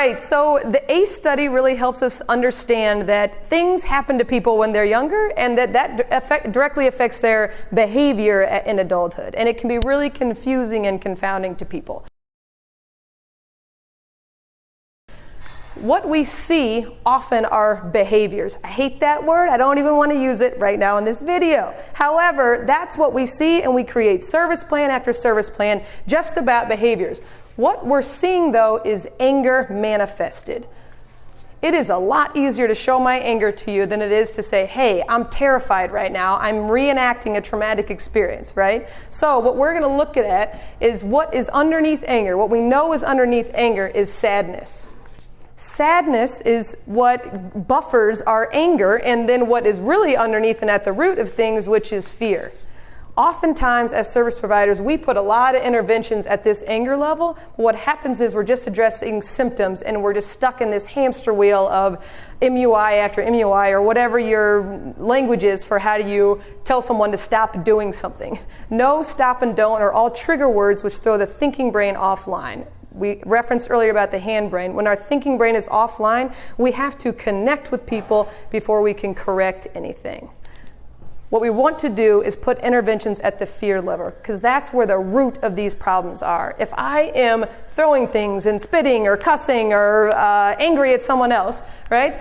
right, so the ACE study really helps us understand that things happen to people when they're younger, and that directly affects their behavior in adulthood. And it can be really confusing and confounding to people. What we see often are behaviors. I hate that word. I don't even want to use it right now in this video. However, that's what we see, and we create service plan after service plan just about behaviors. What we're seeing, though, is anger manifested. It is a lot easier to show my anger to you than it is to say, hey, I'm terrified right now. I'm reenacting a traumatic experience, right? So what we're going to look at is what is underneath anger. What we know is underneath anger is sadness. Sadness is what buffers our anger, and then what is really underneath and at the root of things, which is fear. Oftentimes, as service providers, we put a lot of interventions at this anger level. What happens is we're just addressing symptoms, and we're just stuck in this hamster wheel of MUI after MUI, or whatever your language is for how do you tell someone to stop doing something. No, stop, and don't are all trigger words which throw the thinking brain offline. We referenced earlier about the hand brain. When our thinking brain is offline, we have to connect with people before we can correct anything. What we want to do is put interventions at the fear level, because that's where the root of these problems are. If I am throwing things and spitting or cussing or angry at someone else, right?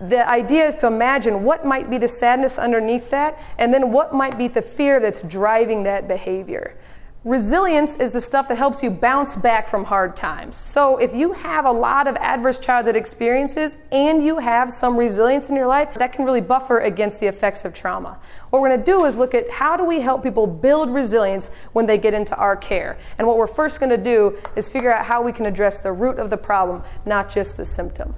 The idea is to imagine what might be the sadness underneath that, and then what might be the fear that's driving that behavior. Resilience is the stuff that helps you bounce back from hard times. So if you have a lot of adverse childhood experiences and you have some resilience in your life, that can really buffer against the effects of trauma. What we're going to do is look at how do we help people build resilience when they get into our care. And what we're first going to do is figure out how we can address the root of the problem, not just the symptom.